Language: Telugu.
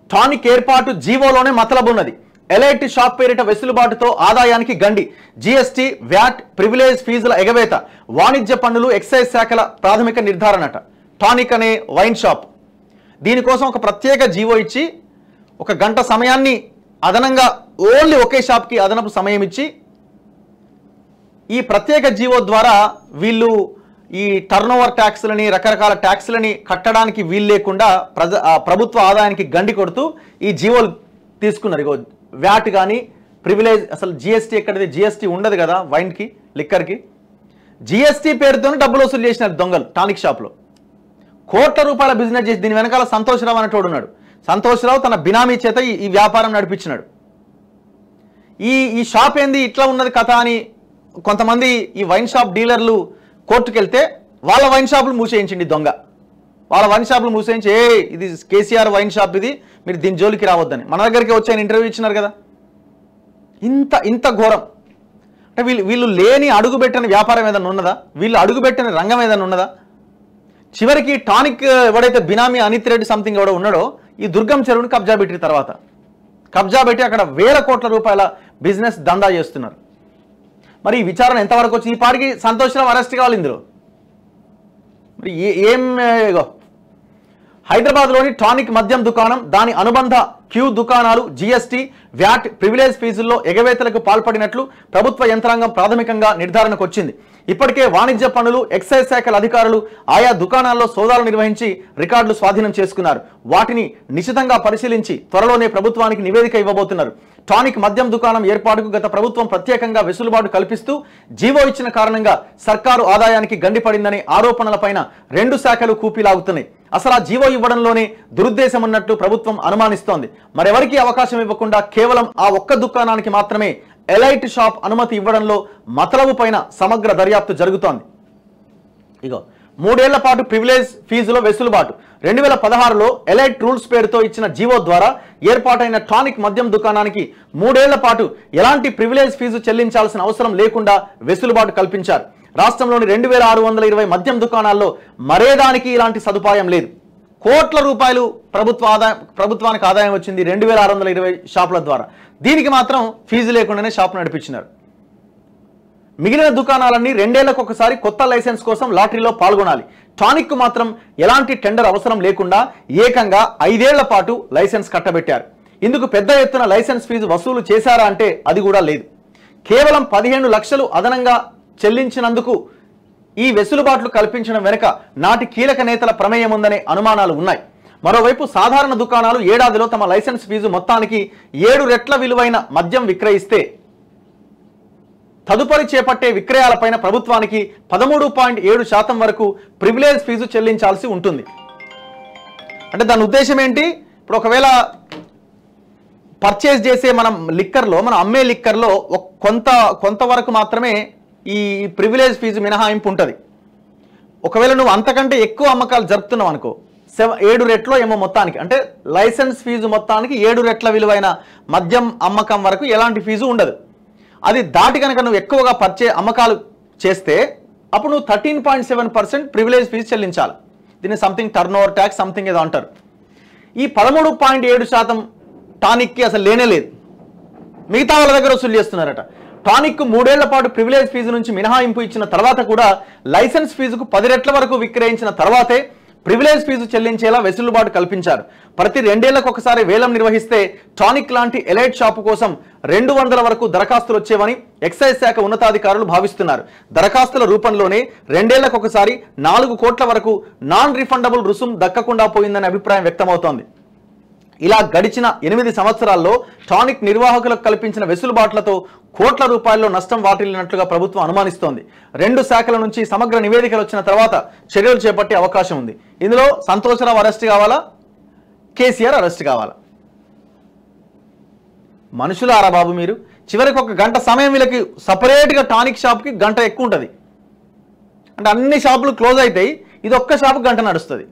టానిక్ ఏర్పాటు జీవోలోనే మతలబు ఉన్నది. ఎలైట్ షాప్ పేరిట వెసులుబాటుతో ఆదాయానికి గండి. జీఎస్టీ, వ్యాట్, ప్రివిలేజ్ ఫీజుల ఎగవేత, వాణిజ్య పన్నులు, ఎక్సైజ్ శాఖల ప్రాథమిక నిర్ధారణట. టానిక్ అనే వైన్ షాప్, దీనికోసం ఒక ప్రత్యేక జీవో ఇచ్చి 1 గంట సమయాన్ని అదనంగా ఓన్లీ ఒకే షాప్కి అదనపు సమయం ఇచ్చి ఈ ప్రత్యేక జీవో ద్వారా వీళ్ళు ఈ టర్నోవర్ ట్యాక్స్లని, రకరకాల ట్యాక్స్లని కట్టడానికి వీలు లేకుండా ప్రభుత్వ ఆదాయానికి గండి కొడుతూ ఈ జీవోలు తీసుకున్నారు. ఇగో వ్యాట్ కానీ, ప్రివిలేజ్, అసలు జిఎస్టీ ఎక్కడిది? జిఎస్టీ ఉండదు కదా వైన్కి, లిక్కర్కి. జిఎస్టీ పేరుతోనే డబ్బులు వసూలు చేసినారు దొంగలు టానిక్ షాప్లో. కోట్ల రూపాయల బిజినెస్ చేసి దీని వెనకాల సంతోష్రావు అనేటోడు ఉన్నాడు. సంతోష్రావు తన బినామీ చేత ఈ వ్యాపారం నడిపించినాడు. ఈ షాప్ ఏంది ఇట్లా ఉన్నది కథ అని కొంతమంది ఈ వైన్ షాప్ డీలర్లు కోర్టుకు వెళ్తే వాళ్ళ వైన్ షాపులు మూసేయించండి దొంగ. వాళ్ళ వైన్ షాపులు మూసేయించి ఇది కేసీఆర్ వైన్ షాప్, ఇది మీరు దీని జోలికి రావద్దని మన దగ్గరికి వచ్చి ఆయన ఇంటర్వ్యూ ఇచ్చినారు కదా. ఇంత ఘోరం అంటే వీళ్ళు లేని అడుగుపెట్టని వ్యాపారం ఏదైనా ఉన్నదా? వీళ్ళు అడుగుపెట్టని రంగం ఏదైనా ఉన్నదా? చివరికి టానిక్ ఎవడైతే బినామీ అనిత్ రెడ్డి సంథింగ్ ఎవడో ఉన్నాడో ఈ దుర్గం చెరువుని కబ్జా పెట్టిన తర్వాత కబ్జా పెట్టి అక్కడ వేల కోట్ల రూపాయల బిజినెస్ దందా చేస్తున్నారు. మరి ఈ విచారణ ఎంతవరకు వచ్చి ఈ పాటికి సంతోష్రావు అరెస్ట్ కావాలి ఇందులో. మరి హైదరాబాద్లోని టానిక్ మద్యం దుకాణం, దాని అనుబంధ క్యూ దుకాణాలు జీఎస్టీ, వ్యాట్, ప్రివిలేజ్ ఫీజుల్లో ఎగవేతలకు పాల్పడినట్లు ప్రభుత్వ యంత్రాంగం ప్రాథమికంగా నిర్ధారణకు వచ్చింది. ఇప్పటికే వాణిజ్య పన్నులు, ఎక్సైజ్ శాఖల అధికారులు ఆయా దుకాణాల్లో సోదాలు నిర్వహించి రికార్డులు స్వాధీనం చేసుకున్నారు. వాటిని నిశితంగా పరిశీలించి త్వరలోనే ప్రభుత్వానికి నివేదిక ఇవ్వబోతున్నారు. టానిక్ మద్యం దుకాణం ఏర్పాటుకు గత ప్రభుత్వం ప్రత్యేకంగా వెసులుబాటు కల్పిస్తూ జీవో ఇచ్చిన కారణంగా సర్కారు ఆదాయానికి గండిపడిందనే ఆరోపణలపైన 2 శాఖలు కూపీలాగుతున్నాయి. అసలు ఆ జీవో ఇవ్వడంలోనే దురుద్దేశం ఉన్నట్టు ప్రభుత్వం అనుమానిస్తోంది. మరెవరికీ అవకాశం ఇవ్వకుండా కేవలం ఆ ఒక్క దుకాణానికి మాత్రమే ఎలైట్ షాప్ అనుమతి ఇవ్వడంలో మతలబు పైన సమగ్ర దర్యాప్తు జరుగుతోంది. ఇగో 3 ఏళ్ల పాటు ప్రివిలేజ్ ఫీజులో వెసులుబాటు. 2016లో ఎలైట్ రూల్స్ పేరుతో ఇచ్చిన జీవో ద్వారా ఏర్పాటైన టానిక్ మద్యం దుకాణానికి 3 ఏళ్ల పాటు ఎలాంటి ప్రివిలేజ్ ఫీజు చెల్లించాల్సిన అవసరం లేకుండా వెసులుబాటు కల్పించారు. రాష్ట్రంలోని 2620 మద్యం దుకాణాల్లో మరేదానికి ఇలాంటి సదుపాయం లేదు. కోట్ల రూపాయలు ప్రభుత్వానికి ఆదాయం వచ్చింది 2620 షాపుల ద్వారా. దీనికి మాత్రం ఫీజు లేకుండానే షాపు నడిపించినారు. మిగిలిన దుకాణాలన్నీ 2 ఏళ్లకు ఒకసారి కొత్త లైసెన్స్ కోసం లాటరీలో పాల్గొనాలి. టానిక్ మాత్రం ఎలాంటి టెండర్ అవసరం లేకుండా ఏకంగా 5 ఏళ్ల పాటు లైసెన్స్ కట్టబెట్టారు. ఇందుకు పెద్ద ఎత్తున లైసెన్స్ ఫీజు వసూలు చేశారా అంటే అది కూడా లేదు. కేవలం 15 లక్షలు అదనంగా చెల్లించినందుకు ఈ వెసులుబాట్లు కల్పించడం వెనుక నాటి కీలక నేతల ప్రమేయం ఉందనే అనుమానాలు ఉన్నాయి. మరోవైపు సాధారణ దుకాణాలు ఏడాదిలో తమ లైసెన్స్ ఫీజు మొత్తానికి 7 రెట్ల విలువైన మద్యం విక్రయిస్తే తదుపరి చేపట్టే విక్రయాలపైన ప్రభుత్వానికి 13.7% వరకు ప్రివిలేజ్ ఫీజు చెల్లించాల్సి ఉంటుంది. అంటే దాని ఉద్దేశం ఏంటి? ఇప్పుడు ఒకవేళ పర్చేజ్ చేసే మనం అమ్మే లిక్కర్లో కొంతవరకు మాత్రమే ఈ ప్రివిలేజ్ ఫీజు మినహాయింపు ఉంటుంది. ఒకవేళ నువ్వు అంతకంటే ఎక్కువ అమ్మకాలు జరుపుతున్నావు అనుకో, 7 రెట్లో ఏమో మొత్తానికి, అంటే లైసెన్స్ ఫీజు మొత్తానికి 7 రెట్ల విలువైన మద్యం అమ్మకం వరకు ఎలాంటి ఫీజు ఉండదు. అది దాటి కనుక నువ్వు ఎక్కువగా అమ్మకాలు చేస్తే అప్పుడు నువ్వు 13.7% ప్రివిలేజ్ ఫీజు చెల్లించాలి. దీన్ని something turn over tax something ఏదో అంటారు. ఈ 13.7% టానిక్కి అసలు లేనే లేదు. మిగతా వాళ్ళ దగ్గర వసూలు చేస్తున్నారట. టానిక్ 3 ఏళ్ల పాటు ప్రివిలేజ్ ఫీజు నుంచి మినహాయింపు ఇచ్చిన తర్వాత కూడా లైసెన్స్ ఫీజుకు 10 రెట్ల వరకు విక్రయించిన తర్వాతే ప్రివిలేజ్ ఫీజు చెల్లించేలా వెసులుబాటు కల్పించారు. ప్రతి 2 ఏళ్లకు ఒకసారి వేలం నిర్వహిస్తే టానిక్ లాంటి ఎలైట్ షాపు కోసం 200 వరకు దరఖాస్తులు వచ్చేవని ఎక్సైజ్ శాఖ ఉన్నతాధికారులు భావిస్తున్నారు. దరఖాస్తుల రూపంలోనే 2 ఏళ్లకు ఒకసారి 4 కోట్ల వరకు నాన్ రిఫండబుల్ రుసుం దక్కకుండా పోయిందనే అభిప్రాయం వ్యక్తమవుతోంది. ఇలా గడిచిన 8 సంవత్సరాల్లో టానిక్ నిర్వాహకులకు కల్పించిన వెసులుబాట్లతో కోట్ల రూపాయల్లో నష్టం వాటిల్లినట్లుగా ప్రభుత్వం అనుమానిస్తోంది. 2 శాఖల నుంచి సమగ్ర నివేదికలు వచ్చిన తర్వాత చర్యలు చేపట్టే అవకాశం ఉంది. ఇందులో సంతోష్రావు అరెస్ట్ కావాలా, కేసీఆర్ అరెస్ట్ కావాలా? మనుషులారా బాబు మీరు? చివరికి 1 గంట సమయం వీళ్ళకి సపరేట్గా టానిక్ షాప్కి గంట ఎక్కువ ఉంటుంది. అంటే అన్ని షాపులు క్లోజ్ అవుతాయి, ఇది ఒక్క షాపు గంట నడుస్తుంది.